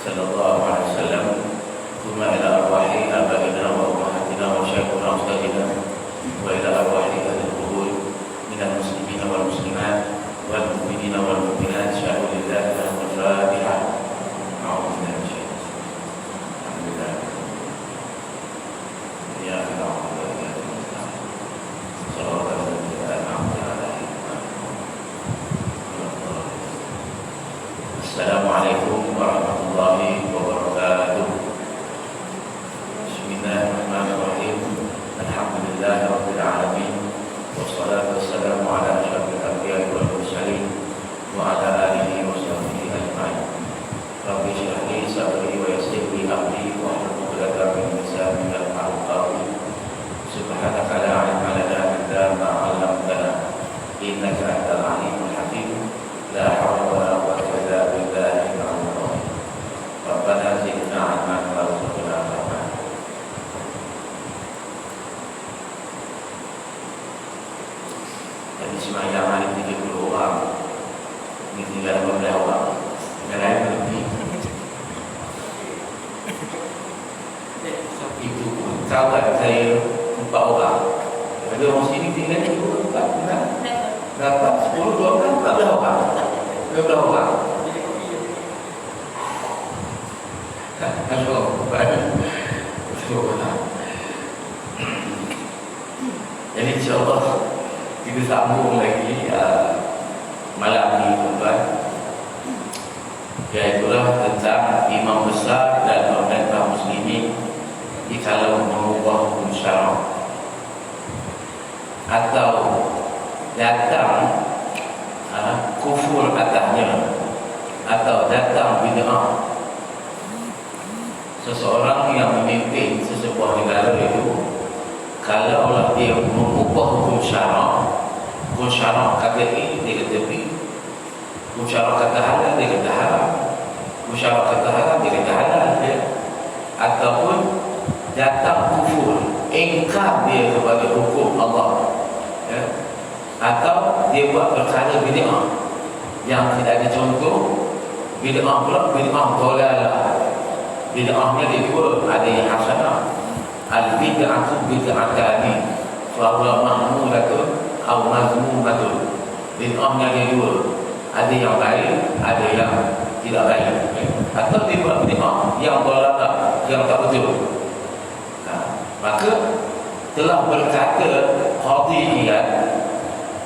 صلى الله عليه وسلم ثم إلى أرواح آبائنا وأمهاتنا وشيخنا وأستاذنا وإلى أرواح أهل القبور من المسلمين والمسلمات والمؤمنين والمؤمنات شهدوا لله لهم الفاتحة. أعوذ بالله من الشيطان الحمد لله إياك نعبد وإياك نستعين صراط الذين أنعمت عليهم. السلام عليكم ورحمة الله وبركاته. بسم الله الرحمن الرحيم. الحمد لله رب العالمين والصلاة والسلام على أشرف الأنبياء والمرسلين وعلى آله وصحبه أجمعين. رب اشرح لي صدري ويسر لي أمري واحلل عقدة من لساني يفقهوا قولي. سبحانك لا علم لنا إلا ما علمتنا إنك أنت العليم الحكيم. لا حول ولا قوة إلا بالله العلي العظيم. ربنا زدنا علما وارزقنا فهما. Jadi semayang hari 30 orang, ini tinggal 15 orang. Yang lain lebih. Itu pun kawan saya 4 orang. Ada orang sini tinggal 4 orang. Dapat 10, 12, 14 orang. 12 orang. Jadi insyaAllah kita sambung lagi malam ini tuan-tuan, iaitulah tentang imam besar dan pemerintah muslimin jikalau mengubah hukum syarak atau datang kufur atasnya atau datang bid'ah. Seseorang yang memimpin sesebuah negara itu, kalau dia mengubah hukum syarak kata ini, dia kata B. Hukum syarak kata halal, dia kata haram. Hukum syarak kata haram, dia kata halal ya. Ataupun datang kufur, ingkar dia kepada hukum Allah ya. Atau dia buat perkara bid'ah yang tidak ada contoh. Bid'ah pula bid'ah dhalalah. Bid'ahnya dia dua, ada yang hasanah. Al-bid'atu bid'atani fa huwa mahmudatun aw mazmumatun. Bid'ahnya dia dua, ada yang baik, ada yang tidak baik. Atau dia buat bid'ah yang dhalalah, yang tak betul. Maka telah berkata Qadhi Iyad,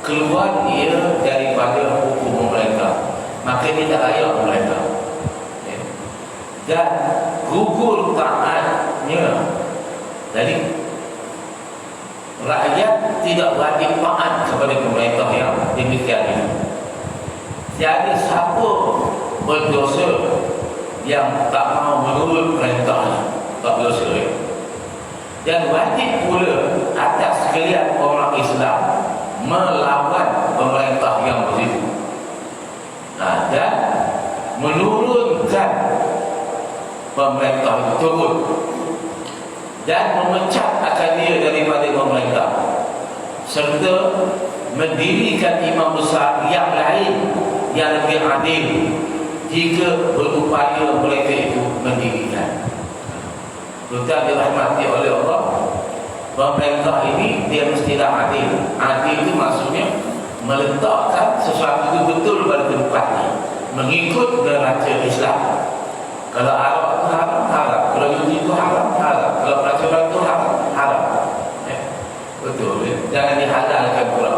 keluar ia daripada hukum pemerintah, maka dia tak layak pemerintah dan gugur taatnya. Jadi rakyat tidak wajib taat kepada pemerintah yang demikian ini. Tiada siapa berdosa yang tak mau menurut perintahnya, tak berdosa ya. Dan wajib pula atas sekalian orang Islam melawan pemerintah yang begitu dan menurunkan pemerintah itu turun dan memecat akan dia daripada pemerintah, serta mendirikan imam besar yang lain yang lebih adil jika berupaya mereka itu mendirikan. Tuan dirahmati oleh Allah, pemerintah ini dia mestilah adil. Adil itu maksudnya meletakkan sesuatu itu betul pada tempatnya, mengikut neraca Islam. Kalau arak itu haram, haram. Kalau judi itu haram, haram. Kalau pelacuran itu haram, haram. Betul ya? Jangan dihalalkan pula.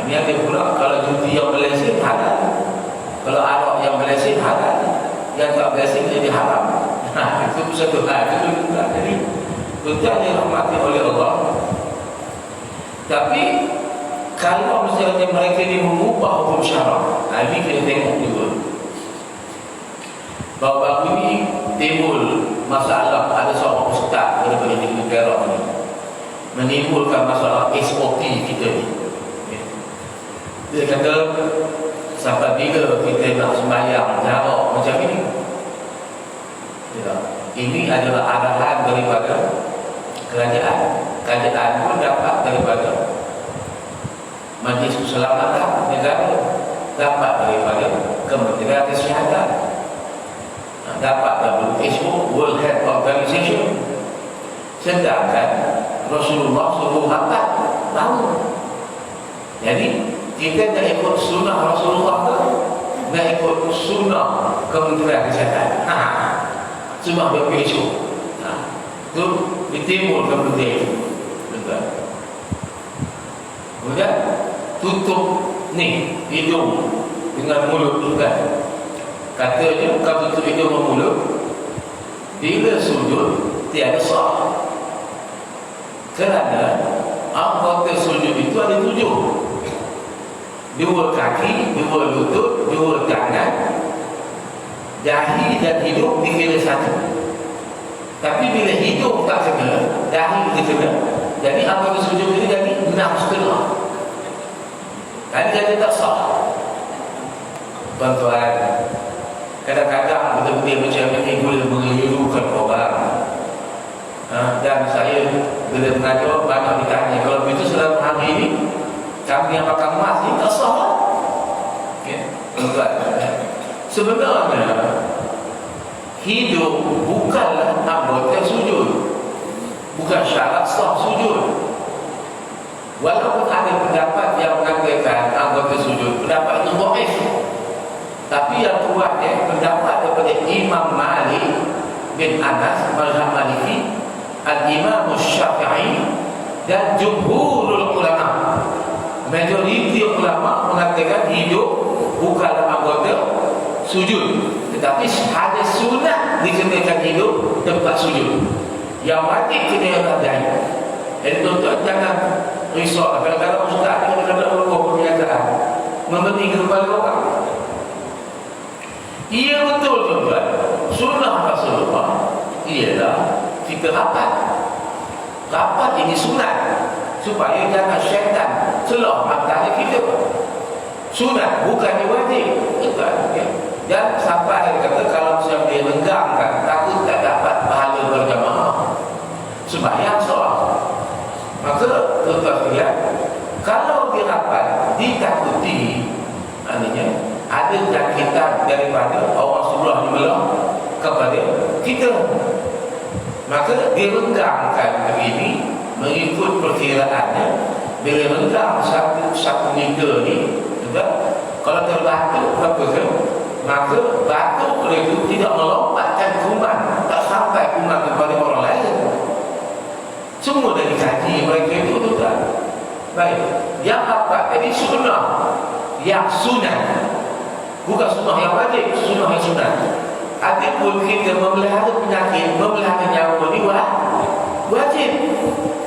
Ini ada pula, kalau judi yang Malaysia halal, kalau arak yang Malaysia halal, yang tak Malaysia jadi haram. Itu satu hal. Itu juga. Jadi tuan dirahmati oleh Allah. Tapi kalau misalnya mereka ini mengubah hukum syarak, ini kita tengok juga. Baru-baru ini timbul masalah, ada seorang ustaz daripada negeri Perak ini menimbulkan masalah SOT kita ni. Dia kata sampai bila kita nak sembahyang jarak macam ini ya, ini adalah arahan daripada kerajaan. Kerajaan pun dapat daripada Majlis Keselamatan Negara, dapat daripada Kementerian Kesihatan. dapat WHO, World Health Organization, sedangkan Rasulullah suruh dapat tahu. Jadi kita nak ikut sunnah Rasulullah tu, nak ikut sunnah Kementerian Kesihatan. Sunnah WHO. Itu ditimul kementerian itu. Kemudian tutup ni hidung dengan mulut juga. Katanya kalau tutup hidung dan mulut, bila sujud tiada sah. Kerana anggota sujud itu ada 7. 2 kaki, 2 lutut, 2 tangan, dahi dan hidung dikira 1. Tapi bila hidung tak kena, dahi dia kena, jadi anggota sujud ini jadi 6,5. Tadi kata tak sah. Tuan-tuan, kadang-kadang benda-benda macam ini boleh mengelurukan orang. Dan saya bila mengajar banyak ditanya, kalau begitu selama hari ini kami yang pakai emas ni tak sah lah. Tuan-tuan, sebenarnya hidung bukanlah anggota sujud, bukan syarat sah sujud. Walaupun ada pendapat yang mengatakan anggota sujud, pendapat itu dhaif, tapi yang kuatnya pendapat daripada Imam Malik bin Anas mazhab Maliki, Al-Imam Syafi'i dan jumhurul ulama. Majoriti ulama mengatakan hidup bukanlah anggota sujud, tetapi ada sunat dikenakan hidup tempat sujud. Yang wajib kena radai. Jadi tuan-tuan jangan risau. Kadang-kadang ustaz kadang-kadang berubah pernyataan mementingkan kepala orang. Ia betul tuan-tuan, sunnah Rasulullah ialah kita rapat. Rapat ini sunat, supaya jangan syaitan celah mata kita. Sunat bukannya wajib. Betul ya? Dan sampai kata kalau misalnya dia renggangkan, takut tak dapat pahala berjamaah sembahyang solat. Maka tuan-tuan lihat, kalau dia rapat ditakuti, maknanya ada jangkitan daripada orang sebelah dibelah kepada kita, maka dia renggangkan begini mengikut perkiraannya. Bila renggang satu meter ni, kalau terbatuk berapa ke, maka batuk itu tidak melompatkan kuman, tak sampai kuman kepada orang lain. Semua dah dikaji mereka itu tuan. Baik, yang apa tadi sunnah, yang sunat, bukan sunnah yang wajib, sunnah yang sunat. Adapun kita memelihara penyakit, memelihara nyawa ni wajib.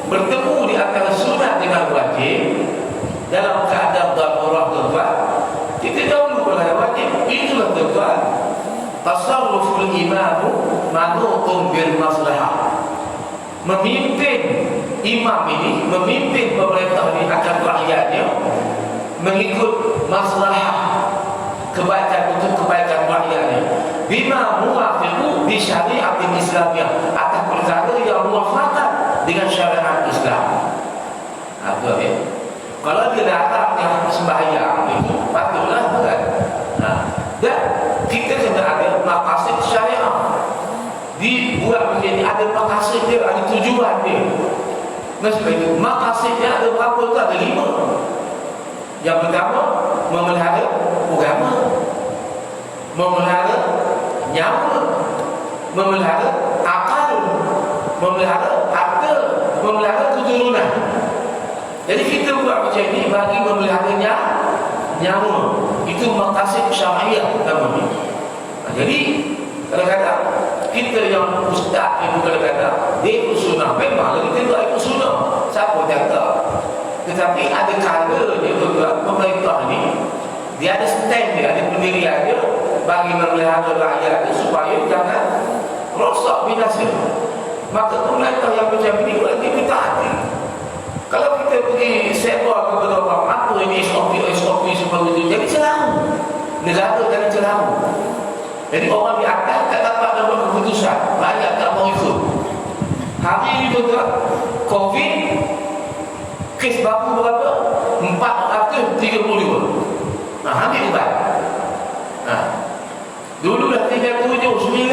Bertemu di antara sunat dengan wajib dalam keadaan darurat tuan, kita dahulu pelihara wajib. Itulah tuan, tasarruful imamu manutun bil maslahah. Memimpin imam ini, memimpin pemerintah ini akan rakyatnya mengikut maslahah, kebaikan untuk kebaikan rakyatnya. Bima muwafiqu bi syariatin Islamiyah, atas perkara yang muwafaqat dengan syariat Islam. Apa ya? Kalau dia datang yang sembahyang itu patutlah kan. Dan kita kena ada maqasid syariah. Dibuat menjadi ada maqasid dia, ada tujuan dia. Maksudnya maqasidnya ada berapa tu? Ada 5. Yang pertama, memelihara agama, memelihara nyawa, memelihara akal, memelihara harta, memelihara keturunan. Jadi kita buat macam ni bagi memeliharanya nyawa. Itu maqasid syariah namanya. Jadi kadang-kadang kita yang ustaz itu kadang-kadang dia ikut sunnah, memang kita tak ikut sunnah, siapa kata. Tetapi ada kalanya juga pemerintah ni dia ada stand dia, ada pendirian dia bagi memelihara rakyat itu supaya jangan rosak binasa. Maka pemerintah yang macam ini berarti kita hati. Kalau kita pergi sewa kepada orang, apa ini SOP seperti itu, jadi celahu. Negara jadi celahu. Jadi orang di atas tak dapat dapat keputusan, rakyat tak mau ikut. Hari ini juga COVID, kes baru berapa? 432. Hampir lebat. Dulu dah 37, 9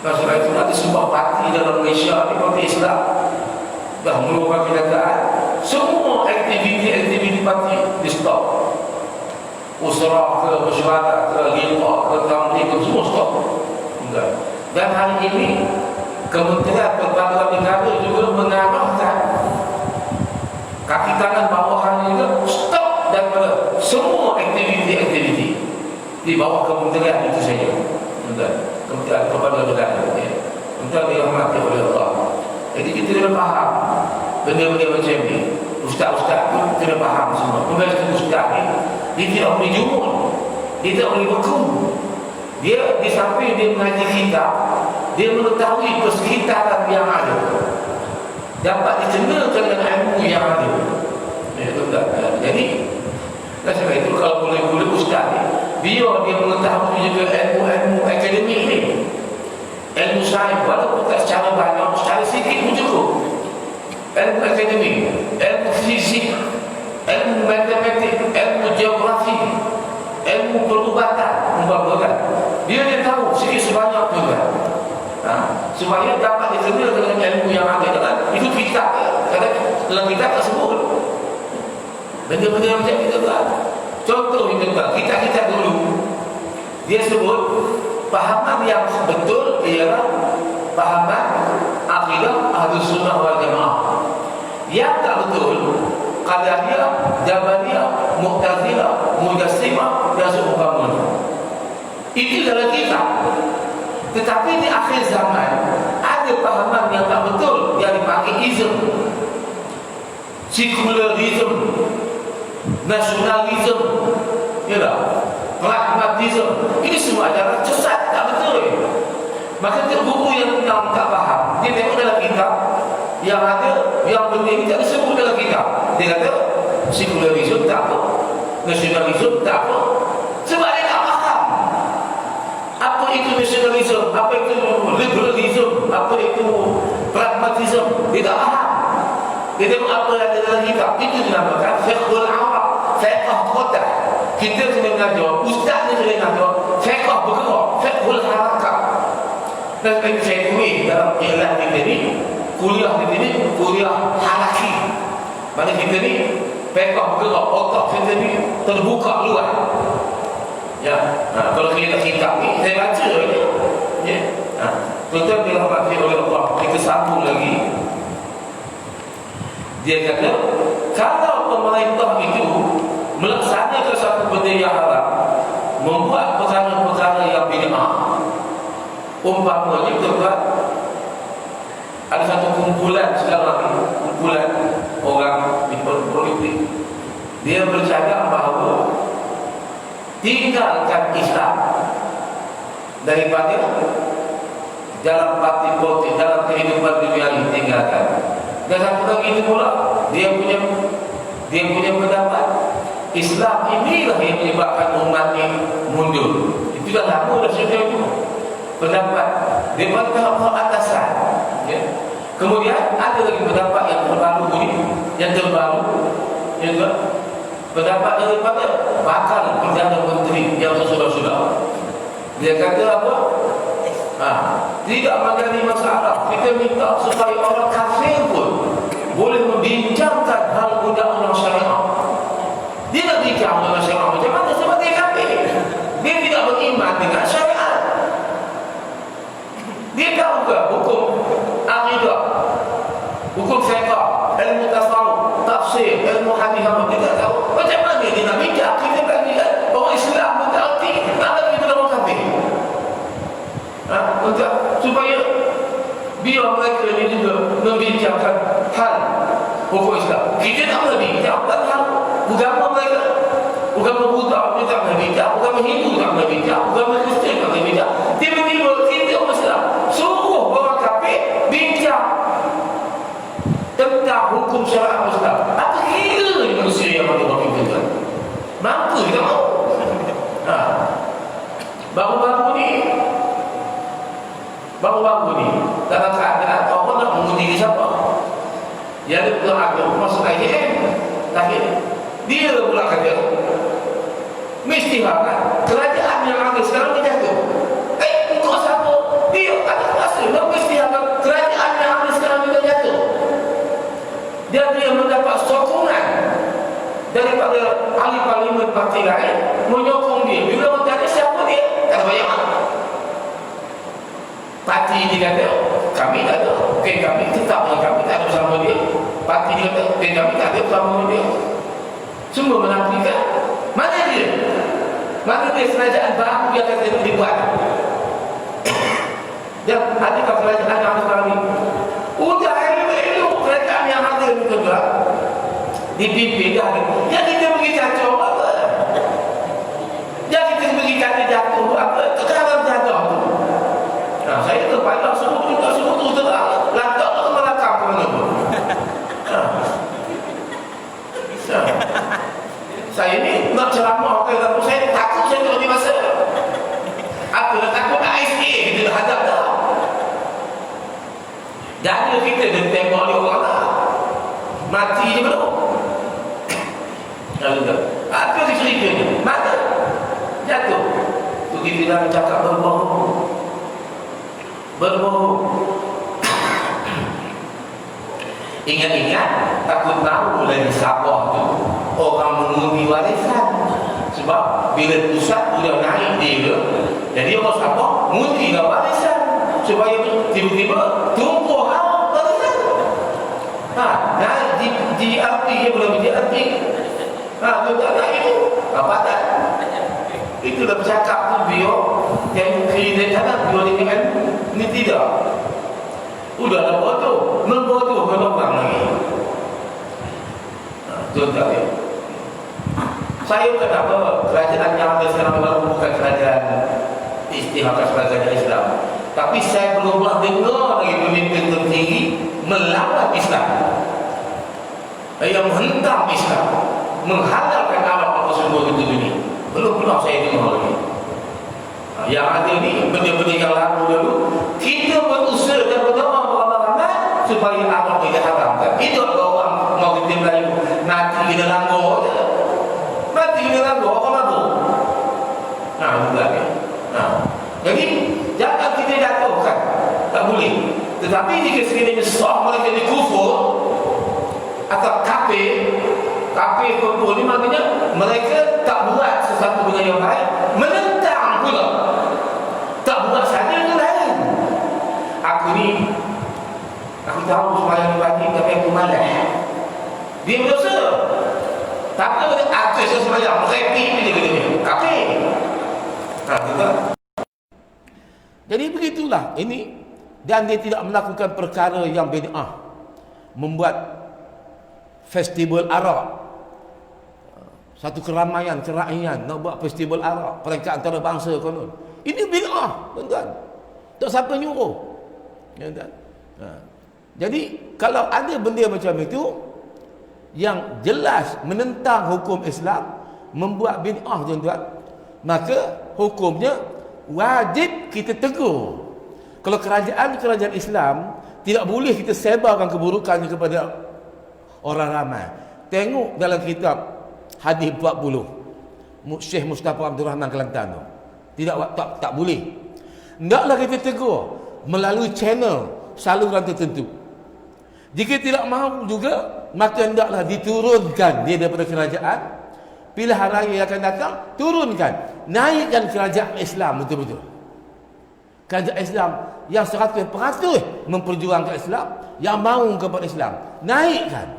Masalah itu ada sebuah parti dalam Malaysia ni, parti Islam dah meluahkan kenyataan semua aktiviti parti di stop. Usrah ke mesyuarat ke liqa ke tamlik ke semua stop. Enggak. Dan hari ini Kementerian Pertahanan Negara juga mengarahkan kaki tangan bawahan juga stop daripada semua aktiviti di bawah kementerian itu saja. Enggak. Kementerian Pertahanan Negara Kementerian dirahmati oleh Allah. Jadi kita kena faham benda-benda macam ni. Ustaz-ustaz pun kena faham semua. Pembahasan ustaz ni, dia tidak boleh jumur, dia tidak boleh beku. Dia di samping dia mengaji kitab, dia mengetahui persekitaran yang ada, dapat dicenderkan dengan ilmu yang ada. Jadi sebab itu kalau boleh ustaz ni, biar dia mengetahui juga ilmu akademik ni, ilmu sains, walaupun tak secara banyak, secara sikit pun cukup. Ilmu akademik, ilmu fizik, ilmu matematik, ilmu geografi, ilmu perubatan, dia tahu sikit sebanyak juga. Supaya dapat dikenal dengan ilmu yang ada dalam itu kitab. Dalam kitab tersebut benda-benda macam itu kan. Contoh kita dulu dia sebut pahaman yang betul ialah pahaman akidah Ahlus Sunnah wal Jamaah. Yang tak betul Qadariyah, Jabariyah, Mu'tazilah, Mujassimah dan seumpamanya. Itu dalam kitab. Tetapi di akhir zaman ada pahaman yang tak betul yang dipanggil ism, sekularism, nasionalism, pragmatism. Ini semua adalah sesat, tak betul. Maka itu buku yang tak faham, dia tengok dalam kitab yang ada, yang benda ini tak disebut dalam kitab. Dia kata sekularism tak apa, nasionalism tak apa, sebab dia tak faham apa itu nasionalism, apa itu liberalism, apa itu pragmatism. Dia tak faham. Dia tengok apa yang ada dalam kitab. Itu dinamakan fiqhul Arab, fiqh kota. Kita kena mengajar, ustaz ni kena mengajar fiqh bergerak, fiqhul harakat. Dan sebab itu saya tulis dalam iklan kita ni, kuliah kita ni kuliah haraki. Mana kita ni fiqh bergerak, otak kita ni terbuka luar. Ya, kalau kita kitab ni saya baca je. Ya. Tuan-tuan dirahmati oleh Allah, kita sambung lagi. Dia kata, kalau pemerintah itu melaksanakan satu benda yang haram, membuat perkara-perkara yang bid'ah, umpamanya tuan-tuan, ada satu kumpulan sekarang, kumpulan orang di politik, dia bercakap bahawa tinggalkan Islam daripada dalam parti politik, dalam kehidupan dunia ini, tinggalkan. Dan satu lagi itu pula, dia punya pendapat Islam inilah yang menyebabkan umat ini mundur. Itu dah lama dah sudah itu pendapat daripada tahap atasan. Ya. Kemudian ada lagi pendapat yang terbaru ini, pendapat daripada bakal Perdana Menteri yang sudah. Dia kata apa? Tidak menjadi masalah. Kita minta supaya orang kafir pun boleh membincangkan hal undang-undang syariah. Dia nak bincang undang syariah macam mana sebab dia kafir. Dia tidak beriman dengan syariat. Dia tahu ke hukum akidah, hukum fiqh, ilmu tasawuf, tafsir, ilmu hadis, dia tak tahu. Macam mana dia nak bincang? Kita bagi orang Islam pun tak erti, tak lagi kita orang kafir. Untuk supaya biar mereka ini juga membincangkan hal hukum Islam. Kita tak boleh bincang hal agama mereka. Agama Buddha kita tak boleh bincang, agama Hindu tak boleh bincang, agama Kristian tak boleh bincang. Tiba-tiba kita orang Islam suruh orang kafir bincang tentang hukum syariat Islam. Apa kira ni manusia yang ada wakil kita? Mampu kita mahu. Baru-baru ni dalam keadaan orang nak mengundi siapa? Yang dia pula agama masuk IJM. Tapi dia pula kata mesti banget kerajaan yang ada sekarang dia jatuh. Engkau siapa? Dia kata daripada ahli parlimen parti lain menyokong dia. Bila orang tanya siapa dia, kata banyak parti ini kata kami tak ada, bukan kami tetap dengan kami tak ada bersama dia. Parti dia kata bukan kami tak ada bersama dia. Semua menafikan. Mana dia? Mana dia kerajaan baru yang kata dibuat? Dan adakah kerajaan yang sekarang ini? Udah elok-elok kerajaan yang ada itu juga dipimpin dah. Yang kita pergi jatuh apa? Yang kita pergi kata jatuh apa? Sekarang jatuh tu. Nah, saya terpaksa semua tu terang. Lantak tu melakar ke mana pun. Saya ni nak ceramah ke dalam saya takut saya tak ada masa. Apa nak takut ASA kita hadap dah. Dana kita dah tembak oleh orang lah. Mati je belum. Apa cerita ni? Mata jatuh. Tu kita dah cakap berbohong. Ingat-ingat takut tahu lagi Sabah tu orang mengundi warisan. Sebab bila pusat sudah naik dia, jadi orang Sabah mengundi lah warisan supaya tiba-tiba tumpuh warisan. Naik di RT dia belum di RT. Tu tak naik itu. Apa tak? Itulah bercakap tu bio yang kiri dan kanan bio dengan ni tidak. Udahlah bodoh, membodoh orang lagi. Tuan-tuan ya. Saya kenapa kerajaan yang ada sekarang baru bukan kerajaan istimewa kerajaan Islam. Tapi saya belum pernah dengar lagi pemimpin tertinggi melawan Islam, yang menghentam Islam, menghalalkan alam apa semua itu ini. Belum pernah saya dengar lagi. Yang ada ni benda-benda yang lalu kita berusaha dan berdoa beramai-ramai supaya alam tidak haramkan. Itu orang mau kita Melayu nanti kita langgar je. Nanti kita langgar orang mabuk. Bukan ya. Jadi jangan kita jatuhkan. Tak boleh. Tetapi jika sekiranya sah mereka di kufur atau kafir kufur ni maknanya mereka tak buat sesuatu benda yang baik, menentang pula. Tak buat saja itu lain. Aku tahu semayang pagi tapi aku malas. Dia berdosa. Tak ada aku semayang repeat dia kata. Kafir. Betul. Jadi begitulah ini, dan dia tidak melakukan perkara yang bid'ah, membuat festival arak, satu keramaian nak buat festival arak peringkat antara bangsa konon. Ini bid'ah, tuan-tuan. Tak siapa nyuruh. Tuan-tuan. Jadi kalau ada benda macam itu yang jelas menentang hukum Islam, membuat bid'ah, tuan-tuan, maka hukumnya wajib kita tegur. Kalau kerajaan Islam tidak boleh kita sebarkan keburukannya kepada orang ramai. Tengok dalam kitab Hadis 40 Syekh Mustafa Abdul Rahman Kelantan tu. Tak boleh. Hendaklah kita tegur melalui channel saluran tertentu. Jika tidak mahu juga, maka hendaklah diturunkan dia daripada kerajaan. Pilihan raya yang akan datang, turunkan, naikkan kerajaan Islam betul-betul. Kerajaan Islam yang 100% memperjuangkan Islam, yang mahu kepada Islam, naikkan.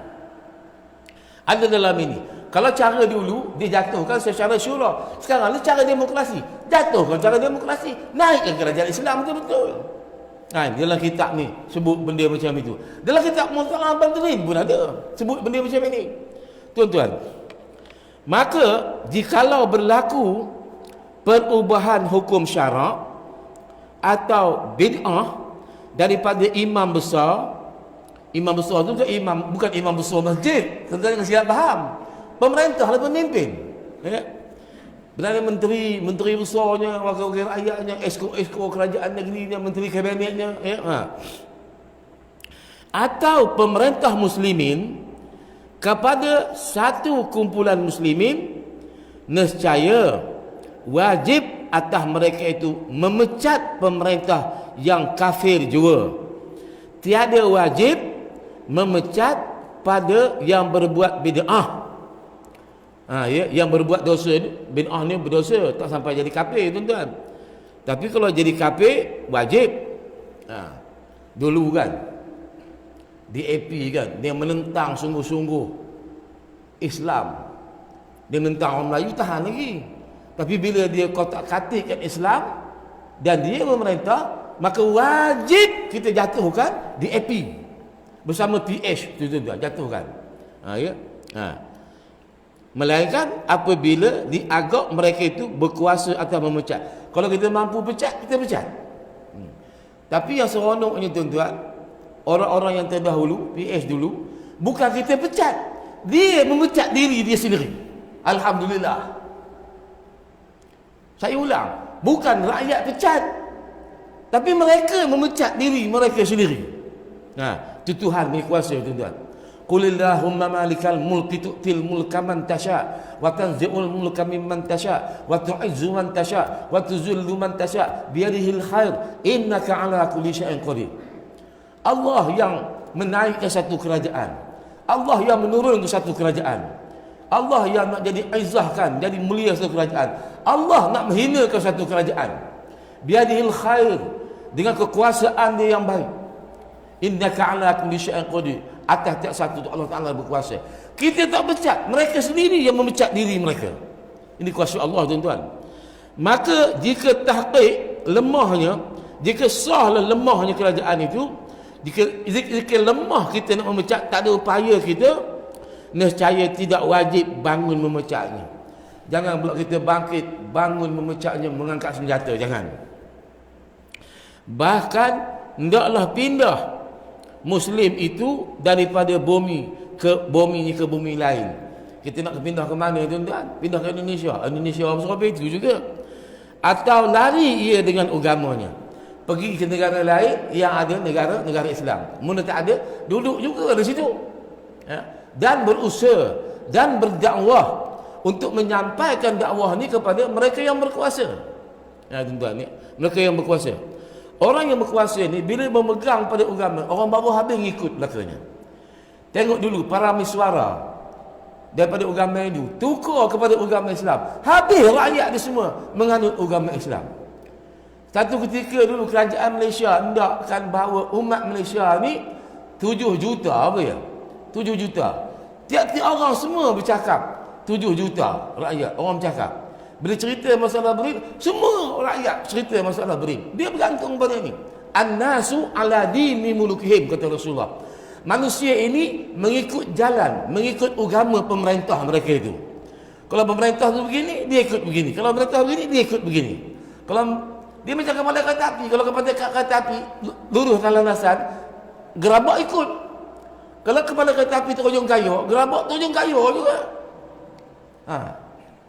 Ada dalam ini. Kalau cara dulu dia jatuhkan secara syura, sekarang ni cara demokrasi, jatuhkan cara demokrasi, naikkan kerajaan Islam betul-betul. Dalam kitab ni sebut benda macam itu. Dalam kitab Mu'talah Badrin pun ada sebut benda macam ini. Tuan-tuan, maka jikalau berlaku perubahan hukum syarak atau bid'ah daripada imam besar tu bukan imam besar masjid, tuan-tuan jangan silap faham. Pemerintah adalah pemimpin, ya? Berada menteri besarnya, wakil rakyatnya, esko kerajaan negerinya, menteri kabinetnya, ya? Atau pemerintah muslimin kepada satu kumpulan muslimin, nescaya wajib atas mereka itu memecat pemerintah yang kafir jua. Tiada wajib memecat pada yang berbuat bid'ah. Ya, yang berbuat dosa ni, bid'ah ni berdosa, tak sampai jadi kafir tuan-tuan. Tapi kalau jadi kafir wajib. Dulu kan DAP kan, dia menentang sungguh-sungguh Islam. Dia menentang orang Melayu, tahan lagi. Tapi bila dia kotak-katikkan Islam dan dia memerintah, maka wajib kita jatuhkan DAP bersama PH tu tuan-tuan, jatuhkan. Ya. Melainkan apabila dianggap mereka itu berkuasa atau memecat. Kalau kita mampu pecat, kita pecat. Tapi yang seronoknya tuan-tuan, orang-orang yang terdahulu, PH dulu, bukan kita pecat, dia memecat diri dia sendiri. Alhamdulillah. Saya ulang, bukan rakyat pecat, tapi mereka memecat diri mereka sendiri. Itu Tuhan punya kuasa tuan-tuan. Qulillahumma malikal mulki tu'til mulka man tasha wa tanzi'ul mulka mimman tasha wa tu'izzu man tasha wa tuzillu man tasha biyadihil khair innaka ala kulli syai'in qadir. Allah yang menaikkan satu kerajaan, Allah yang menurunkan satu kerajaan, Allah yang nak jadi izzahkan, jadi mulia satu kerajaan, Allah nak menghinakan satu kerajaan. Biyadihil khair, dengan kekuasaan dia yang baik. Innaka ala kulli syai'in qadir, atas tiap satu tu Allah Ta'ala berkuasa. Kita tak pecat, mereka sendiri yang memecat diri mereka. Ini kuasa Allah tuan-tuan. Maka jika tahqiq lemahnya, jika sahlah lemahnya kerajaan itu, jika lemah kita nak memecat, tak ada upaya kita, nescaya tidak wajib bangun memecatnya. Jangan pula kita bangkit bangun memecatnya mengangkat senjata, jangan. Bahkan hendaklah pindah Muslim itu daripada bumi ke bumi lain. Kita nak pindah ke mana tuan-tuan? Pindah ke Indonesia. Indonesia orang besar itu juga. Atau lari ia dengan agamanya, pergi ke negara lain yang ada negara Islam. Mana tak ada, duduk juga di situ. Dan berusaha dan berdakwah untuk menyampaikan dakwah ni kepada mereka yang berkuasa. Tuan-tuan ni, mereka yang berkuasa. Orang yang berkuasa ni bila memegang pada agama, orang bawah habis ngikut belakangnya. Tengok dulu para miswara daripada agama Hindu tukar kepada agama Islam, habis rakyat dia semua menganut agama Islam. Satu ketika dulu kerajaan Malaysia hendakkan bahawa umat Malaysia ni 7 juta apa ya? 7 juta. Tiap-tiap orang semua bercakap 7 juta rakyat, orang bercakap. Bila cerita masalah berin, semua rakyat cerita masalah berin. Dia bergantung pada ni. An-nasu ala dini mulukihim, kata Rasulullah. Manusia ini mengikut jalan, mengikut agama pemerintah mereka itu. Kalau pemerintah tu begini, dia ikut begini. Kalau pemerintah begini, dia ikut begini. Kalau dia macam kepala kereta api, kalau kepala kereta api lurus landasan, gerabak ikut. Kalau kepala kereta api terjun kayu, gerabak terjun kayu juga.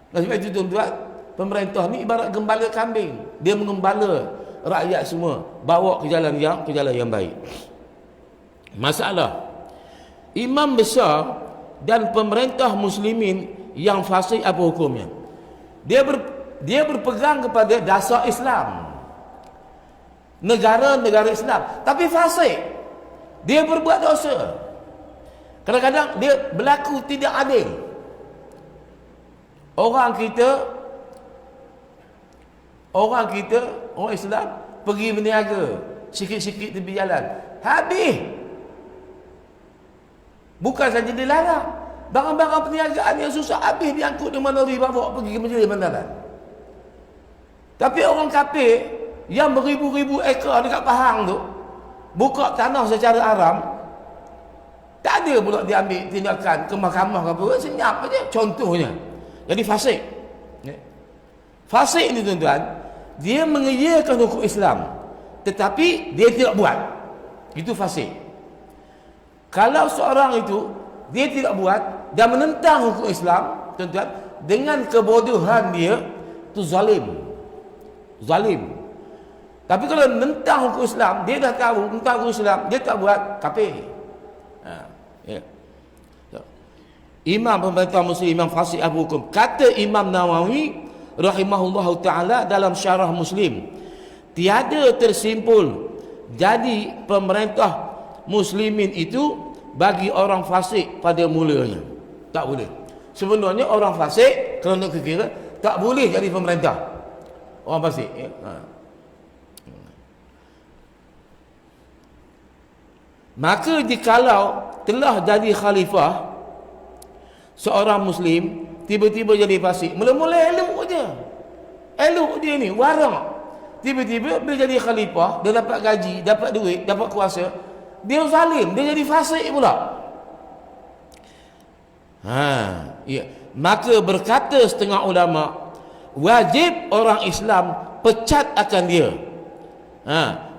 Sebab itu tuan-tuan, pemerintah ni ibarat gembala kambing. Dia mengembala rakyat semua, bawa ke jalan yang baik. Masalah, imam besar dan pemerintah muslimin yang fasik apa hukumnya? Dia berpegang kepada dasar Islam, negara Islam, tapi fasik. Dia berbuat dosa. Kadang-kadang dia berlaku tidak adil. Orang Islam pergi berniaga sikit-sikit tepi jalan, habis. Bukan saja dilarang, barang-barang perniagaan yang susah habis diangkut di melalui bawa pergi ke majlis bandaran. Tapi orang kafir yang beribu-ribu ekar dekat Pahang tu buka tanah secara haram, tak ada pula dia ambil tindakan ke mahkamah ke apa, senyap aja contohnya. Jadi fasik. Fasik ni tuan-tuan, dia mengiyakan hukum Islam tetapi dia tidak buat. Itu fasik. Kalau seorang itu dia tidak buat dan menentang hukum Islam, tuan-tuan, dengan kebodohan dia, itu zalim. Tapi kalau menentang hukum Islam, dia dah tahu tentang hukum Islam, dia tak buat, kafir. Imam pemerintah muslim, imam fasik apa hukum? Kata Imam Nawawi rahimahullahu ta'ala dalam syarah Muslim, tiada tersimpul jadi pemerintah muslimin itu bagi orang fasik pada mulanya. Tak boleh. sebenarnya orang fasik kalau nak kira tak boleh jadi pemerintah. Orang fasik. Ya. Maka jikalau telah jadi khalifah seorang Muslim tiba-tiba jadi fasik, mula-mula elok je, elok dia ni warak, tiba-tiba bila jadi khalifah, dia dapat gaji, dapat duit, dapat kuasa, dia zalim, dia jadi fasik pula. Ya. Maka berkata setengah ulama, wajib orang Islam pecat akan dia,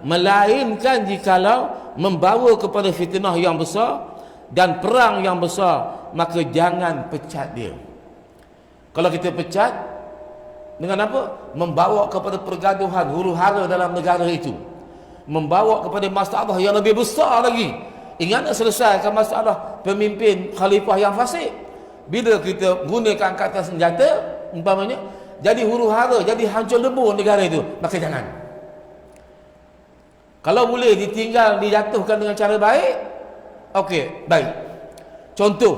melainkan jikalau membawa kepada fitnah yang besar dan perang yang besar, maka jangan pecat dia. Kalau kita pecat dengan apa? Membawa kepada pergaduhan, huru-hara dalam negara itu, membawa kepada masalah yang lebih besar lagi. Ingat, selesaikan masalah pemimpin khalifah yang fasik. Bila kita gunakan kata senjata umpamanya, jadi huru-hara, jadi hancur lebur negara itu, maka jangan. Kalau boleh ditinggal, dijatuhkan dengan cara baik, okey, baik. Contoh,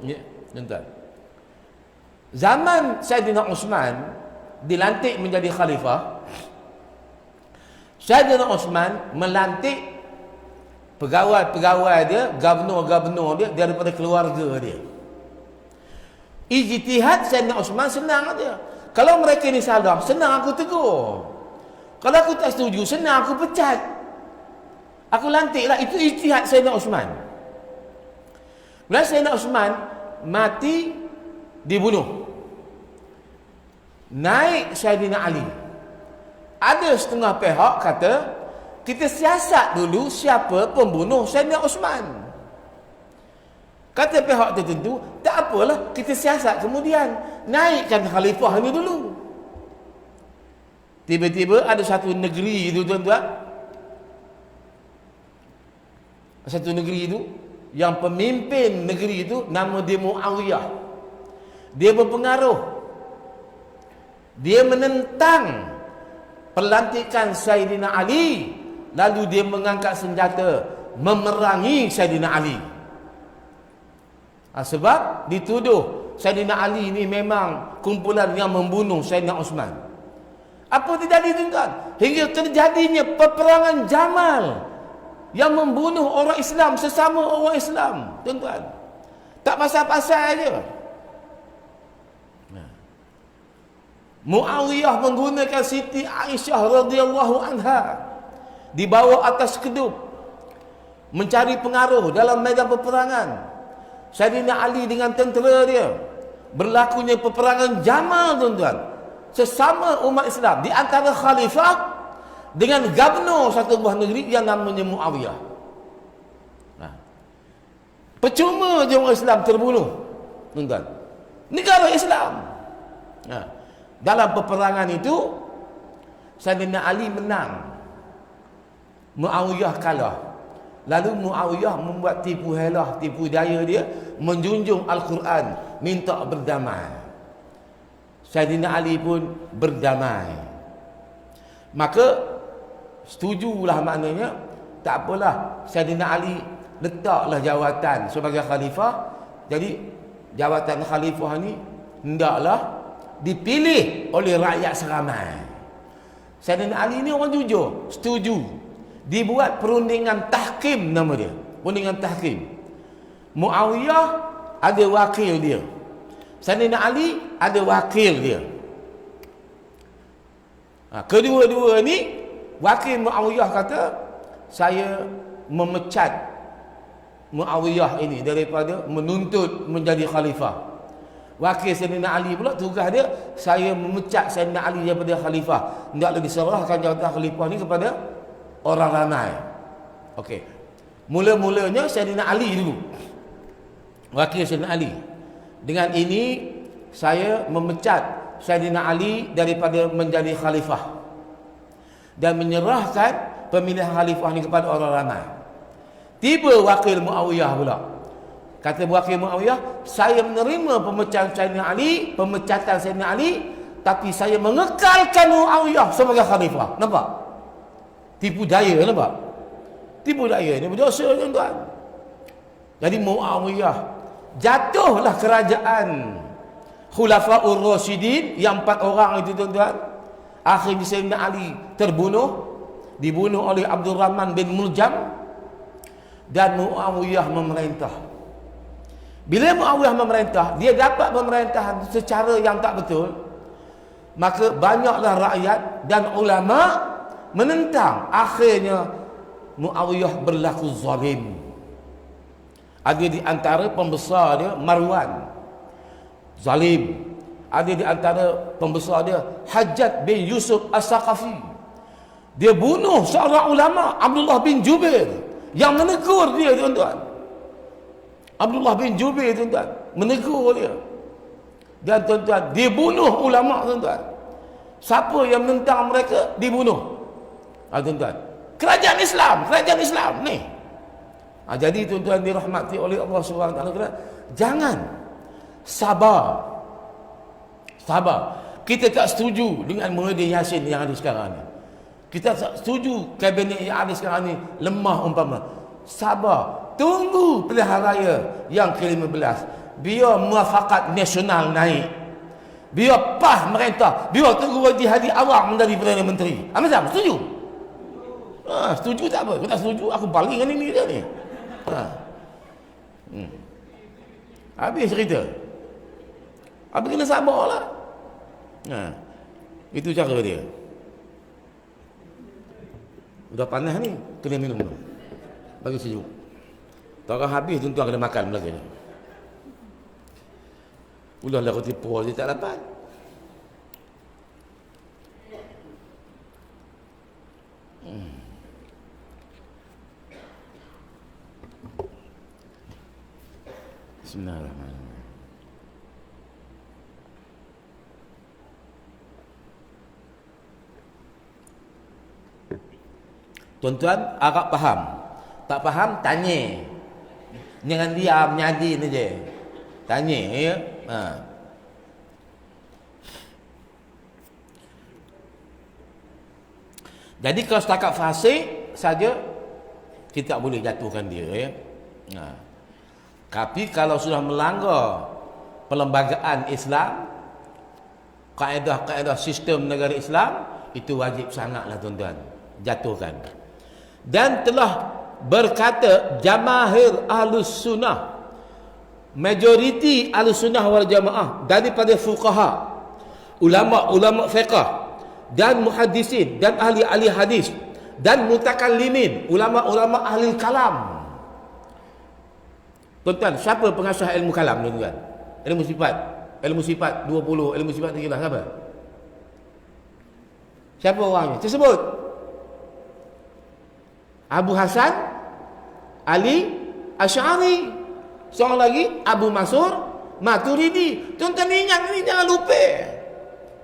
ya, tuan-tuan. Zaman Saidina Osman dilantik menjadi khalifah, Saidina Osman melantik pegawai-pegawai dia, gubernur-gubernur dia daripada keluarga dia. Ijtihad Saidina Osman senang aja. Kalau mereka ni salah, senang aku tegur. Kalau aku tak setuju, senang aku pecat. Aku lantiklah. Itu ijtihad Saidina Osman. Bila Saidina Osman mati, dibunuh, naik Saidina Ali. Ada setengah pihak kata, kita siasat dulu siapa pembunuh Saidina Osman. Kata pihak tertentu, tak apalah, kita siasat kemudian, naikkan khalifah ini dulu. Tiba-tiba ada satu negeri itu, tuan-tuan, satu negeri itu, yang pemimpin negeri itu nama dia Muawiyah. Dia berpengaruh, dia menentang pelantikan Saidina Ali, lalu dia mengangkat senjata memerangi Saidina Ali. Sebab dituduh Saidina Ali ini memang kumpulan yang membunuh Saidina Osman. Apa terjadi, tuan-tuan? Hingga terjadinya peperangan Jamal yang membunuh orang Islam, sesama orang Islam, tuan-tuan. Tak pasal-pasal aja. Muawiyah menggunakan Siti Aisyah radhiyallahu anha, dibawa atas kedub mencari pengaruh dalam medan peperangan. Saidina Ali dengan tentera dia, berlakunya peperangan Jamal, tuan-tuan, sesama umat Islam di antara khalifah dengan gubernur satu buah negeri yang namanya Muawiyah. Percuma je orang Islam terbunuh, tuan-tuan. Negara Islam. Dalam peperangan itu Saidina Ali menang, Muawiyah kalah. Lalu Muawiyah membuat tipu helah, tipu daya dia, menjunjung Al-Quran, minta berdamai. Saidina Ali pun berdamai. Maka setujulah, maknanya tak apalah, Saidina Ali letaklah jawatan sebagai khalifah. Jadi jawatan khalifah ni hendaklah dipilih oleh rakyat seramai. Saidina Ali ni orang jujur, setuju. Dibuat perundingan tahkim, nama dia, perundingan tahkim. Muawiyah ada wakil dia, Saidina Ali ada wakil dia. Kedua-dua ni, wakil Muawiyah kata, saya memecat Muawiyah ini daripada menuntut menjadi khalifah. Wakil Saidina Ali pula tugas dia, saya memecat Saidina Ali daripada khalifah, hendaklah diserahkan jawatan khalifah ni kepada orang ramai. Okey. Mula-mulanya Saidina Ali dulu, wakil Saidina Ali. Dengan ini saya memecat Saidina Ali daripada menjadi khalifah dan menyerahkan pemilihan khalifah ni kepada orang ramai. Tiba wakil Muawiyah pula. Kata wakil Muawiyah, saya menerima pemecatan Saidina Ali, tapi saya mengekalkan Muawiyah sebagai khalifah. Nampak? Tipu daya, nampak? Tipu daya ni berdosa, tuan-tuan. Jadi Muawiyah, jatuhlah kerajaan Khulafaur Rasyidin, yang 4 orang itu tuan-tuan, akhirnya Sayyidina Ali dibunuh oleh Abdul Rahman bin Muljam, dan Muawiyah memerintah. Bila Muawiyah memerintah, dia dapat pemerintahan secara yang tak betul, maka banyaklah rakyat dan ulama menentang. Akhirnya Muawiyah berlaku zalim. Ada di antara pembesar dia Marwan, zalim. Ada di antara pembesar dia Hajjaj bin Yusuf As-Saqafi. Dia bunuh seorang ulama, Abdullah bin Jubair, yang menegur dia, tuan-tuan. Abdullah bin Jubair, tuan-tuan, menegur dia. Dan tuan-tuan, dia bunuh ulama, tuan-tuan. Siapa yang menentang mereka dibunuh. Tuan-tuan, kerajaan Islam ni. Jadi tuan-tuan dirahmati oleh Allah SWT, jangan sabar. Kita tak setuju dengan Muhyiddin Yassin yang ada sekarang ni. Kita tak setuju kabinet yang ada sekarang ni lemah umpama. Sabar, tunggu pilihan raya yang ke-15, biar muafakat nasional naik, biar PAS merintah, biar Tengku Wajih Hadi Awang menjadi Perdana Menteri. Macam setuju? Setuju tak apa? Kalau tak setuju, aku baling dengan ini dia ni. Habis cerita. Habis kena sabarlah. Itu cara dia. Udah panas ni, kena minum dulu. Bagi sejuk. Tak habis tentu kena makan lagi ni. Ulahlah roti pol dia tak dapat. Bismillahirrahmanirrahim. Tuan-tuan, agak faham? Tak faham, tanya. Jangan diam, nyadin aja. Tanya, ya. Jadi kalau setakat fasik saja, kita tak boleh jatuhkan dia, ya. Tapi kalau sudah melanggar perlembagaan Islam, kaedah-kaedah sistem negara Islam, itu wajib sangatlah tuan-tuan jatuhkan. Dan telah berkata jamahir ahlus sunnah, majoriti ahlus sunnah wal jamaah daripada fuqaha, ulama-ulama fiqh dan muhaddisin dan ahli-ahli hadis dan mutakallimin, ulama-ulama ahli kalam. Tuan-tuan, siapa pengasas ilmu kalam, tuan-tuan? Ilmu sifat 20, ilmu sifat 13, siapa? Siapa orangnya? Tersebut Abu Hasan Ali Asy'ari. Seorang lagi Abu Mansur Maturidi. Tuan-tuan ingat ni, jangan lupa.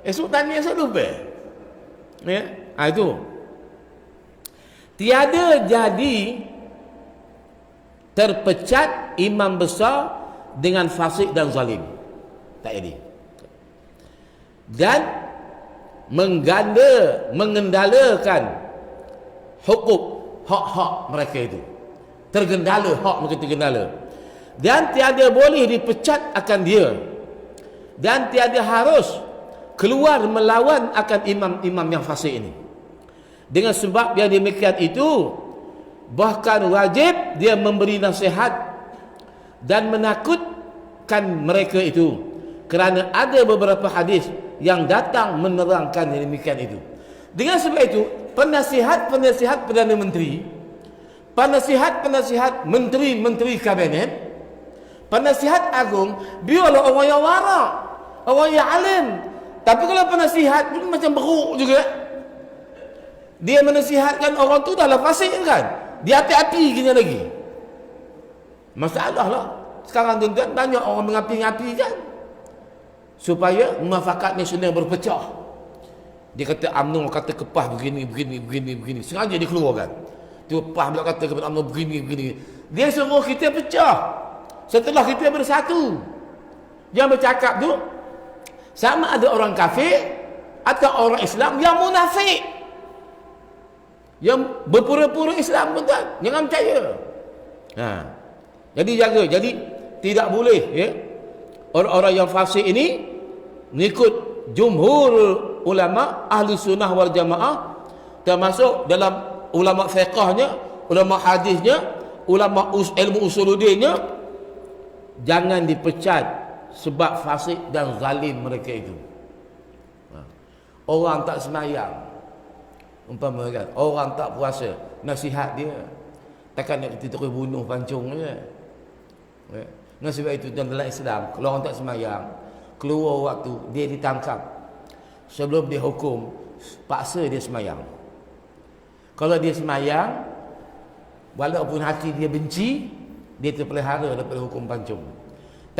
Esok tanya saya lupa. Ya, itu. Tiada jadi terpecat imam besar dengan fasik dan zalim. Tak jadi. Dan mengendalakan hukum, hak-hak mereka itu. Tergendala, hak mereka tergendala. Dan tiada boleh dipecat akan dia. Dan tiada harus keluar melawan akan imam-imam yang fasik ini. Dengan sebab yang demikian itu, bahkan wajib dia memberi nasihat dan menakutkan mereka itu, kerana ada beberapa hadis yang datang menerangkan yang demikian itu. Dengan sebab itu, penasihat-penasihat Perdana Menteri, penasihat-penasihat menteri-menteri kabinet, penasihat agung, biarlah orang yang warak, orang yang alim. Tapi kalau penasihat pun macam beruk juga, dia menasihatkan orang tu dah lah fasik kan, dia hati-hati kena lagi. Masalah lah. Sekarang tuan-tuan, banyak orang mengapi-ngapi kan, supaya muafakat nasional berpecah. Dia kata UMNO kata kepah begini. Sengaja dia keluarkan. Tu PAS pula kata kepada UMNO begini. Dia suruh kita pecah. Setelah kita bersatu. Yang bercakap tu sama ada orang kafir atau orang Islam yang munafik, yang berpura-pura Islam, tuan-tuan. Jangan percaya. Jadi jaga. Jadi tidak boleh, ya, orang-orang yang fasik ini mengikut jumhur ulama ahli sunnah wal jamaah, termasuk dalam ulama fiqahnya, ulama hadisnya, ulama ilmu usuluddinnya, jangan dipecat sebab fasik dan zalim mereka itu. Orang tak semayang, umpama kan, orang tak puasa, nasihat dia, takkan nak kita terus bunuh pancung je. Dengan sebab itu dalam Islam, kalau orang tak semayang, keluar waktu dia ditangkap, sebelum dia hukum, paksa dia semayang. Kalau dia semayang, walaupun hati dia benci, dia terpelihara daripada hukum pancung.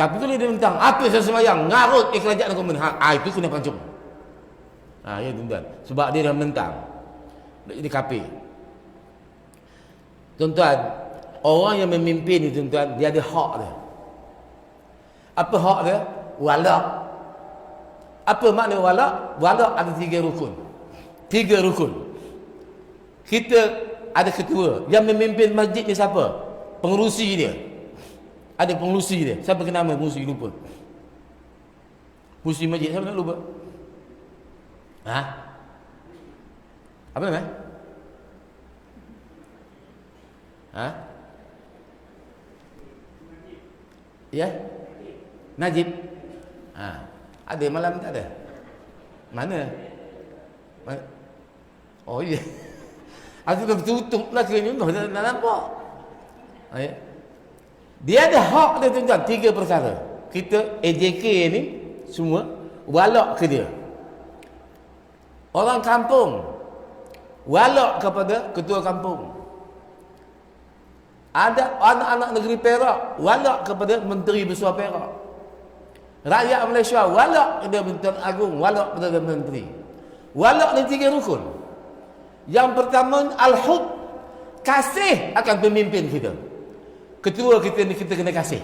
Tapi kalau dia mentang, apa saya semayang, ngarut kerajaan hukum, itu kena pancung. Ya tuan-tuan, sebab dia dah mentang, nak jadi kafir. Tuan-tuan, orang yang memimpin ni tuan-tuan, dia ada hak dia. Apa hak dia? Walak. Apa makna walak? Walak ada 3 rukun. 3 rukun. Kita ada ketua. Yang memimpin masjid ni siapa? Pengerusi dia. Ada pengerusi dia. Siapa kenal nama pengerusi? Lupa. Pengerusi masjid siapa nak lupa? Apa nama? Ya? Najib. Ada malam tak ada? Mana? Oh iya. Aku dah tutup lah ke ni, nak nampak. Dia ada hak dia tuan-tuan, 3 perkara. Kita AJK ni semua walak ke dia. Orang kampung walak kepada ketua kampung. Ada anak-anak negeri Perak walak kepada menteri besar Perak. Rakyat Malaysia walak kepada Tuan Agung, walak kepada menteri. Walak ni 3 rukun. Yang pertama al-hub, kasih akan pemimpin kita. Ketua kita ni kita kena kasih.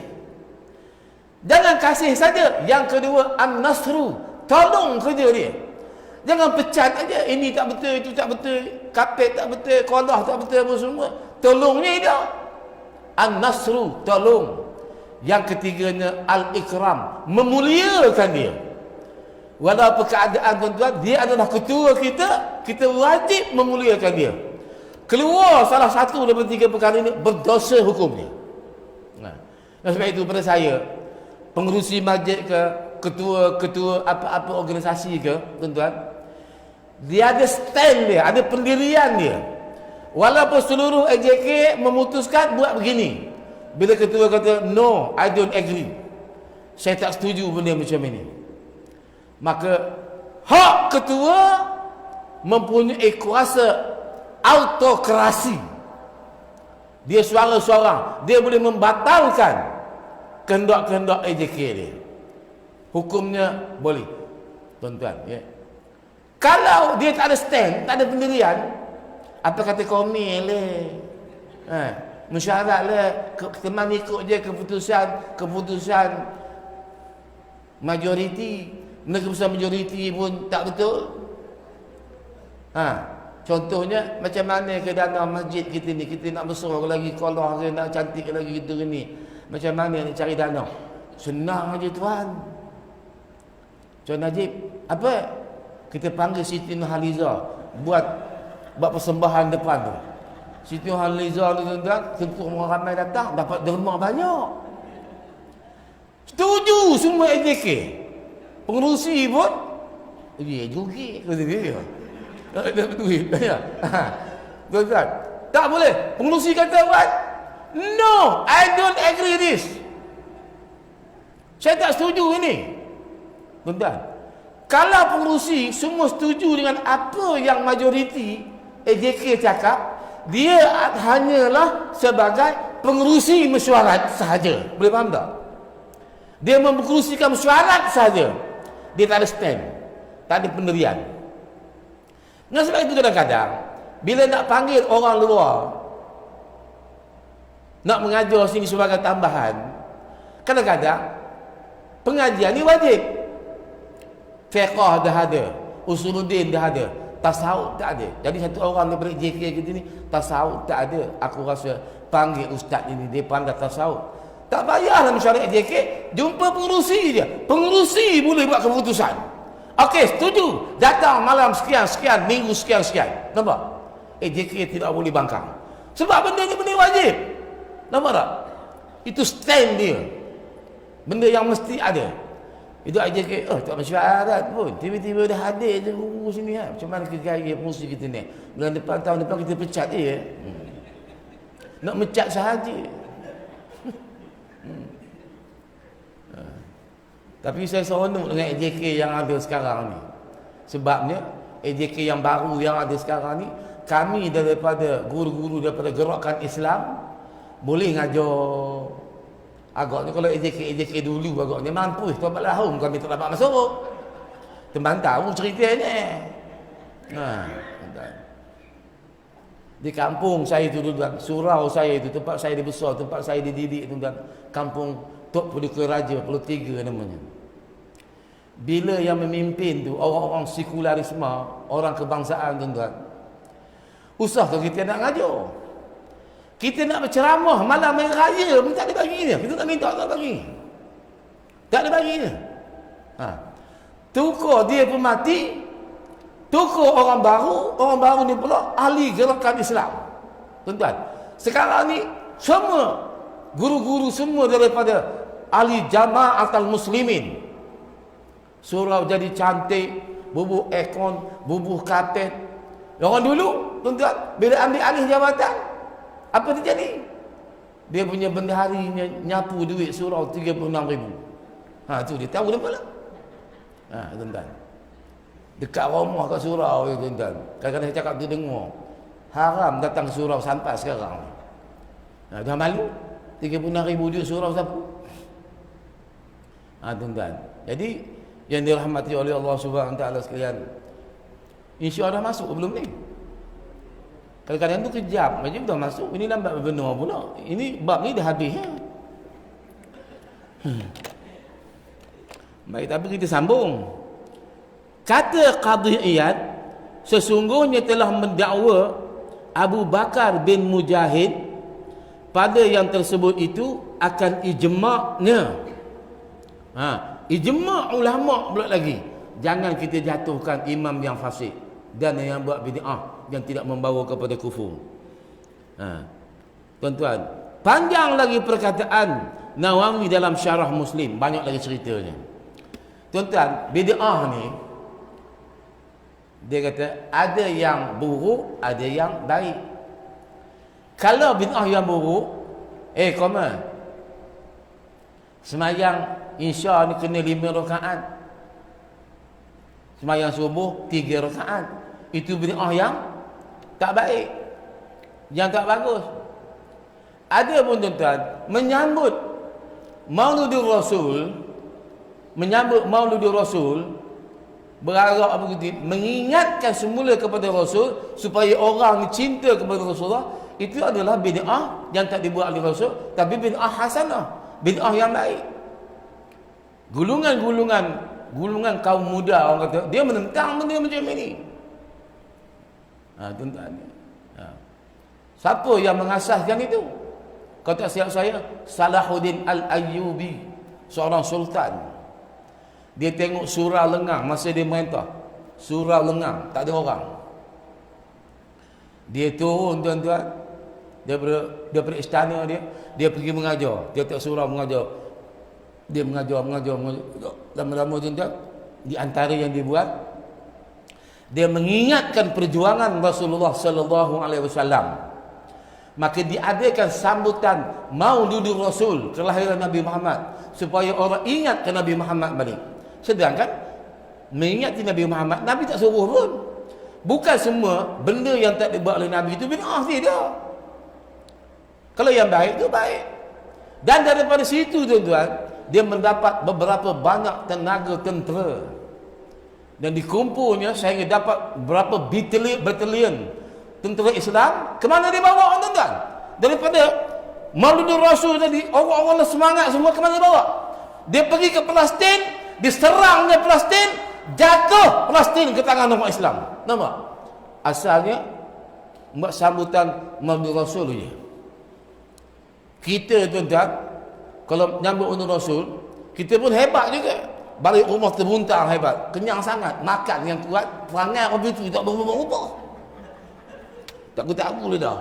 Jangan kasih saja. Yang kedua an-nasru, tolong kerja dia. Jangan pecat aja, ini tak betul, itu tak betul, kapet tak betul, kolah tak betul, apa semua. Tolongnya dia. An-nasru, tolong. Yang ketiganya al-ikram, memuliakan dia. Walaupun keadaan tuan-tuan, dia adalah ketua kita wajib memuliakan dia. Keluar salah satu daripada 3 perkara ini, berdosa hukumnya. Sebab itu pada saya, pengerusi masjid ke, ketua apa-apa organisasi ke, tuan-tuan, dia ada stand dia, ada pendirian dia. Walaupun seluruh AJK memutuskan buat begini, bila ketua kata no, I don't agree, saya tak setuju benda macam ini, maka hak ketua mempunyai kuasa autokrasi. Dia suara-suara, dia boleh membatalkan kehendak-kehendak AJK dia. Hukumnya boleh, tuan-tuan, ya. Kalau dia tak ada stand, tak ada pendirian, apa kata komel lah, mesyuarat lah, teman ikut je keputusan majoriti. Keputusan majoriti pun tak betul. Contohnya macam mana ke dana masjid kita ni, kita nak besar lagi, kolah ke, nak cantik lagi kita ni, macam mana nak cari dana? Senang aja tuan. Tuan Najib, apa? Kita panggil Siti Nurhaliza buat persembahan depan tu. Siti Nurhaliza tu tuan-tuan, tentu orang ramai datang, dapat derma banyak. Setuju semua AJK. Pengerusi pun dia juga kata dia. Tak ada duit banyak. Tuan-tuan, tak boleh. Pengerusi kata what? No, I don't agree this. Saya tak setuju ini. Tuan-tuan, kalau pengerusi semua setuju dengan apa yang majoriti AJK cakap, dia hanyalah sebagai pengerusi mesyuarat sahaja. Boleh faham tak? Dia mengerusikan mesyuarat sahaja. Dia tak ada stand, tak ada pendirian. Dengan sebab itu kadang-kadang bila nak panggil orang luar nak mengajar sini sebagai tambahan, kadang-kadang pengajian ni wajib. Fiqah dah ada, usuluddin dah ada, tasawuf tak ada. Jadi satu orang daripada JK kita ni tasawuf tak ada. Aku rasa panggil ustaz ini, dia pandai tasawuf. Tak payahlah mesyuarat JK, jumpa pengerusi dia. Pengerusi boleh buat keputusan. Okey, setuju. Datang malam sekian-sekian, minggu sekian-sekian. Nampak? JK tidak boleh bangkang. Sebab benda ni benda wajib. Nampak tak? Itu stand dia. Benda yang mesti ada. Itu JK, tak mesyuarat pun. Tiba-tiba dah hadir je guru sini. Macam mana gaya pengerusi kita ni? Bulan depan, tahun depan kita pecat dia. Nak mecat sahaja. Tapi saya seronok dengan AJK yang ada sekarang ni. Sebabnya AJK yang baru yang ada sekarang ni, kami daripada guru-guru daripada gerakan Islam boleh ngajar. Agaknya kalau AJK dulu agaknya mampu 12 tahun kami tak dapat masuk. Teman tahu ceritanya. Di kampung saya itu tuan, surau saya itu, tempat saya dibesar, tempat saya dididik tuan, kampung Tok Paduka Raja Pulau Tiga namanya. Bila yang memimpin tu orang-orang sekularisme, orang kebangsaan tuan, usah tu kita nak ngajar. Kita nak berceramah malam hari raya pun tak ada bagi dia. Kita tak minta, tak bagi. Tak ada bagi dia. Tukar dia pun mati. Tukar orang baru ni pula ahli gerakan Islam. Tuan-tuan, sekarang ni semua guru-guru semua daripada ahli jama'atul muslimin. Surau jadi cantik, bubuh aircon, bubuh kapet. Orang dulu, tuan-tuan, bila ambil alih jabatan, apa terjadi? Dia punya bendaharinya nyapu duit surau 36,000. Tu dia tahu dah pula. Tuan-tuan, dekat rumah kat surau ni tuan-tuan, kadang-kadang saya cakap dia dengar, haram datang ke surau sampai sekarang. Dah malu 36,000 duit surau siapa? Tuan-tuan, jadi yang dirahmati oleh Allah Subhanahu Wa Taala sekalian, insya-Allah dah masuk belum ni? Kadang-kadang tu kejap macam dah masuk, ini lambat benar pula. Ini bab ni dah habis ya. Baik, tapi kita sambung. Kata Qadhi Iyad, sesungguhnya telah mendakwa Abu Bakar bin Mujahid pada yang tersebut itu akan ijma'nya. Ijma' ulama' pula lagi. Jangan kita jatuhkan imam yang fasik dan yang buat bid'ah yang tidak membawa kepada kufur. Tuan-tuan, panjang lagi perkataan Nawawi dalam Syarah Muslim, banyak lagi ceritanya. Tuan-tuan, bid'ah ni dia kata ada yang buruk, ada yang baik. Kalau bid'ah yang buruk, komen. Semayang Isya ni kena 5 rakaat. Semayang subuh 3 rakaat. Itu bid'ah yang tak baik, yang tak bagus. Ada pun tuan-tuan menyambut Mauludur Rasul, berharap apa gitu, mengingatkan semula kepada Rasul supaya orang ni cinta kepada Rasulullah. Itu adalah bid'ah yang tak dibuat oleh Rasul, tapi bid'ah hasanah, bid'ah yang baik. Gulungan kaum muda orang kata dia menentang benda macam ini. Tuan-tuan, siapa yang mengasaskan itu? Kata siap saya, Salahuddin Al-Ayyubi, seorang sultan. Dia tengok surau lengang masa dia merintah. Surau lengang, tak ada orang. Dia turun tuan-tuan, daripada istana dia pergi mengajar. Dia tak surau mengajar. Dia mengajar. Lama-lama tuan-tuan, di antara yang dia buat, dia mengingatkan perjuangan Rasulullah sallallahu alaihi wasallam. Maka diadakan sambutan Maulidur Rasul, kelahiran Nabi Muhammad, supaya orang ingat ke Nabi Muhammad balik. Sedangkan mengingati Nabi Muhammad, Nabi tak suruh pun. Bukan semua benda yang tak dibuat oleh Nabi itu bid'ah, tidak. Kalau yang baik itu baik. Dan daripada situ tuan-tuan, dia mendapat beberapa banyak tenaga tentera. Dan dikumpulnya sehingga dapat berapa batalion tentera Islam. Kemana dia bawa tuan-tuan? Daripada Mauludur Rasul tadi, orang-orang semangat semua, kemana dia bawa? Dia pergi ke Palestin, diserangnya Palestin, jatuh Palestin ke tangan orang Islam. Nampak? Asalnya buat sambutan Mauludur Rasul je. Kita tuan-tuan, Kalau nyambut untuk Rasul, kita pun hebat juga. Balik rumah terbuntang hebat. Kenyang sangat. Makan yang kuat. Perangai orang itu tak berubah-ubah. Tak tahu dah.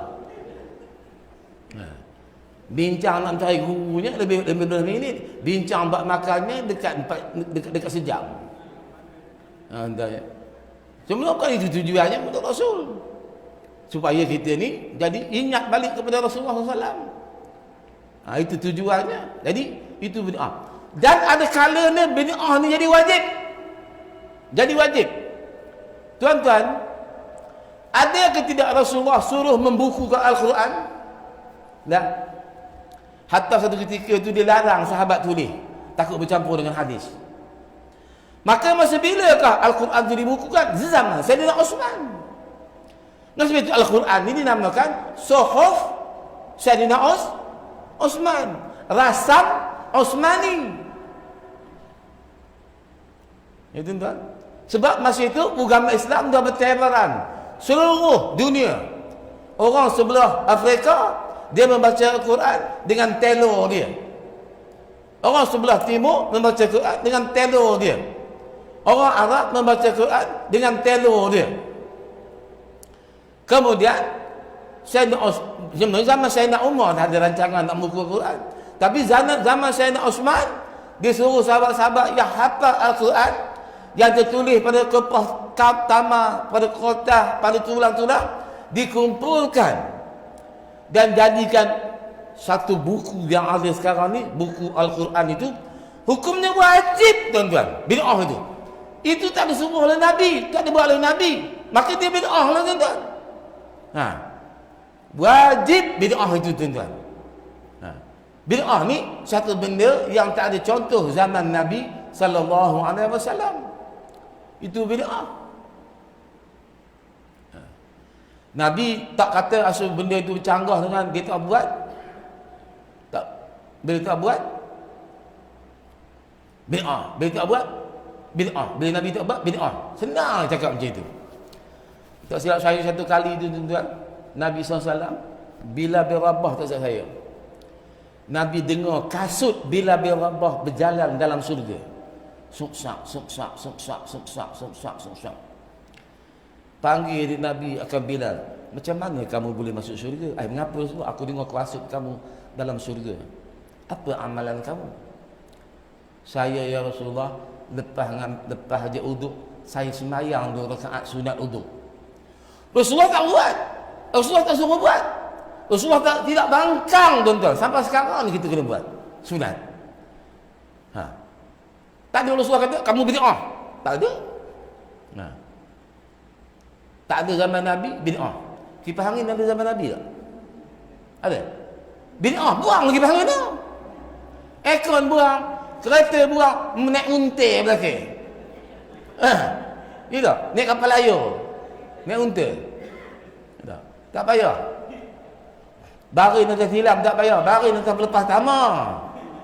Bincang nak cari gurunya lebih 2 minit. Bincang bab makannya dekat sejam. Cuma kan itu tujuannya untuk Rasul. Supaya kita ni jadi ingat balik kepada Rasulullah SAW. Itu tujuannya. Jadi itu bid'ah. Dan ada kalanya bid'ah ni jadi wajib. Jadi wajib. Tuan-tuan, ada ke tidak Rasulullah suruh membukukan Al-Quran? Tak. Hatta satu ketika itu dia larang sahabat tulis, takut bercampur dengan hadis. Maka masa bilakah Al-Quran itu dibukukan? Zaman Sayyidina Osman. Nah, sebab itu Al-Quran ini dinamakan Suhuf Sayyidina Osman, Rasam Osmani. Ya tuan-tuan. Sebab masa itu agama Islam dah bertebaran seluruh dunia. Orang sebelah Afrika dia membaca Al-Quran dengan telur dia. Orang sebelah timur membaca Al-Quran dengan telur dia. Orang Arab membaca Al-Quran dengan telur dia. Kemudian zaman Sayyidina Umar ada rancangan nak buku Al-Quran. Tapi zaman Sayyidina Osman, dia suruh sahabat-sahabat yang hafal Al-Quran, yang tertulis pada kertas tamar, pada kertas, pada tulang-tulang, dikumpulkan dan jadikan satu buku yang ada sekarang ni, buku Al-Quran itu hukumnya wajib, tuan-tuan. Bid'ah itu. Itu tak disuruh oleh Nabi, tak dibuat oleh Nabi. Maka dia bid'ah lah, tuan-tuan. Wajib bid'ah itu, tuan-tuan. Bid'ah ni satu benda yang tak ada contoh zaman Nabi sallallahu alaihi wasallam. Itu bid'ah. Nabi tak kata asal benda itu bercanggah dengan dia tak buat. Tak. Bila tak buat bid'ah. Bila tak buat bid'ah. Bila Nabi tak buat bid'ah. Senang cakap macam itu. Tak silap saya satu kali itu, tuan-tuan, Nabi SAW bila berabah, tak silap saya, Nabi dengar kasut bila berabah berjalan dalam surga. Suksak, suksak, suksak, suksak, suksak, suksak. Panggil Nabi akan Bilal, macam mana kamu boleh masuk syurga? Mengapa semua? Aku dengar kasut kamu dalam syurga. Apa amalan kamu? Saya, ya Rasulullah, lepas haji uduk, saya sembahyang 2 rakaat sunat uduk. Rasulullah tak buat. Rasulullah tak suruh buat. Rasulullah tidak bangkang, tuan-tuan. Sampai sekarang ni kita kena buat sunat. Tak ada Rasulullah kata kamu bid'ah. Tak ada. Tak ada zaman Nabi bid'ah. Kipas angin ada zaman Nabi tak? Ada. Bid'ah buang lagi kipas angin tu. Aircon buang, kereta buang, naik unta belakang. Ya tak? Naik kapal layar. Naik unta. Tak payah. Barin atas silam tak payah. Barin atas pelepas tamar.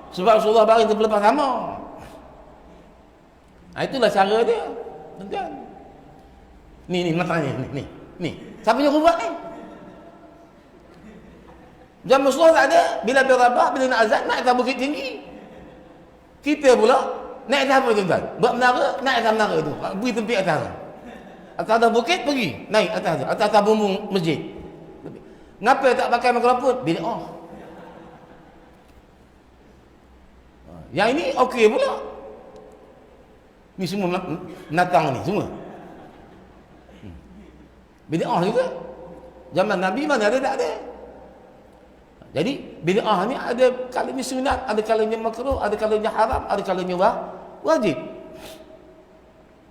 Sebab Rasulullah barin atas pelepas tamar. Itulah cara dia. Tuan-tuan. Ni matanya ni. Siapa yang buat ni? Zaman Rasulullah tak ada. Bila berabah, bila nak azan, naik atas bukit tinggi. Kita pula naik atas apa, tuan-tuan? Buat menara, naik atas menara tu. Beri tempat atas. Atas bukit pergi, naik atas bumbung masjid. Kenapa tak pakai mikrofon? Bid'ah. Yang ini okey pula. Ni semua menatang ni semua. Bid'ah juga. Zaman Nabi mana ada, tak ada. Jadi bid'ah ni ada kalanya sunat, ada kalanya makruh, ada kalanya haram, ada kalanya wajib.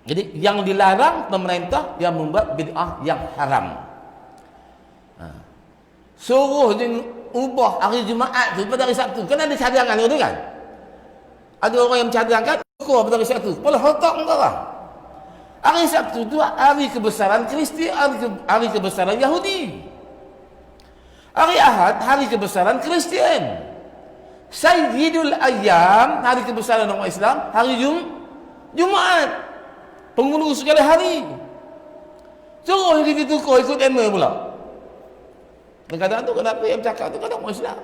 Jadi yang dilarang pemerintah yang membuat bid'ah yang haram. Suruh dia ubah hari Jumaat tu pada hari Sabtu. Kan ada cadangan tu kan? Ada orang yang mencadangkan ukur pada hari Sabtu. Kepala otak kau lah. Hari Sabtu tu hari kebesaran Kristian, hari kebesaran Yahudi. Hari Ahad hari kebesaran Kristian. Sayyidul Ayyam hari kebesaran orang Islam, hari Jumaat. Penghulu segala hari. Suruh kita tukar ikut tema pula. Kadang-kadang tu kenapa yang bercakap tu kadang orang Islam.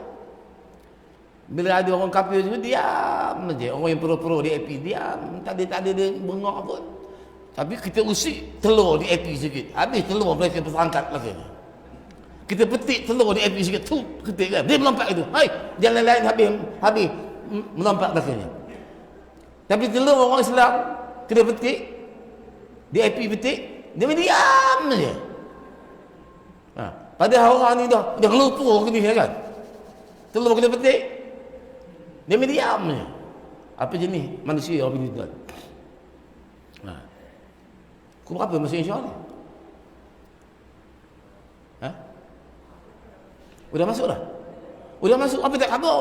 Bila ada orang kafir tu diam je. Orang yang pro-pro di AP diam, tak ada dia bengok pun. Tapi kita usik telur di AP sikit. Habis telur mereka terangkat lagi. Kita petik telur di AP sikit tu, ketik kan. Dia melompat itu. Hai, jalan lain habis melompat belakangnya. Tapi telur orang Islam kita petik di AP petik, dia diam je. Padahal orang ni dah lupa ke ni kan. Telur kita petik, dia diam je. Apa jenis manusia orang ni tuan? Kau berapa masa insya ni? Udah masuk dah? Udah masuk, apa tak khabar?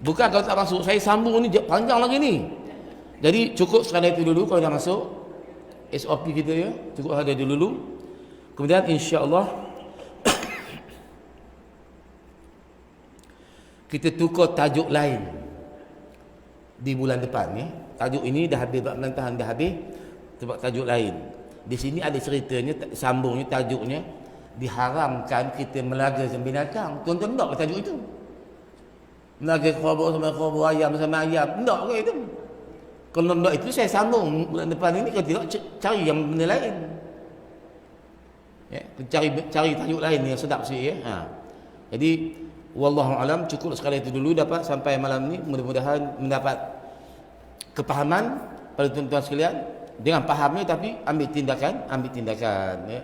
Bukan kalau tak masuk, saya sambung ni panjang lagi ni. Jadi cukup sekadar itu dulu kalau dah masuk. SOP kita ya, cukup ada dulu. Kemudian insya-Allah kita tukar tajuk lain di bulan depan ni. Tajuk ini dah habis bab pelantahan dah habis sebab tajuk lain. Di sini ada ceritanya sambungnya tajuknya diharamkan kita melagakan binatang. Tuan-tuan tak ke tajuk itu? Melaga khabar sama khabar, ayam sama ayam. Tak ke itu? Kalau tak itu saya sambung bulan depan ini, kalau tidak cari yang benda lain. Ya, cari tajuk lain yang sedap sikit ya. Jadi wallahu alam, cukup sekali itu dulu dapat sampai malam ni, mudah-mudahan mendapat kepahaman pada tuan-tuan sekalian. Dengan fahamnya tapi ambil tindakan ya.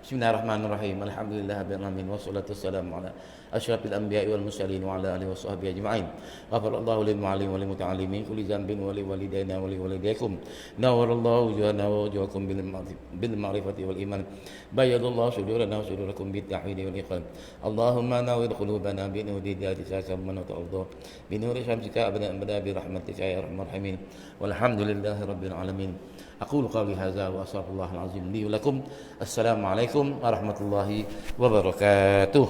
Bismillahirrahmanirrahim. Alhamdulillahirabbil alamin wassalatu wassalamu ala asyrafil anbiya'i wal mursalin wa ala alihi washabbihi ajma'in. Ghafarallahu lil mu'allim wal muta'allimin kulli dhanbin wa li walidayna wa li walidaykum. Nawwarallahu wujuhana wa wujuhakum bil ma'rifati wal iman. Bayyadallahu sudurana wa sudurakum bit tauhid wal iqan. Allahumma nawwir qulubana bi nuri hidayatika man ta'udhu bi nuri syamsika abadan bi rahmatika ya arhamar rahimin. Walhamdulillahirabbil alamin. أقول قولي هذا وأستغفر الله العظيم لي ولكم. السلام عليكم ورحمة الله وبركاته.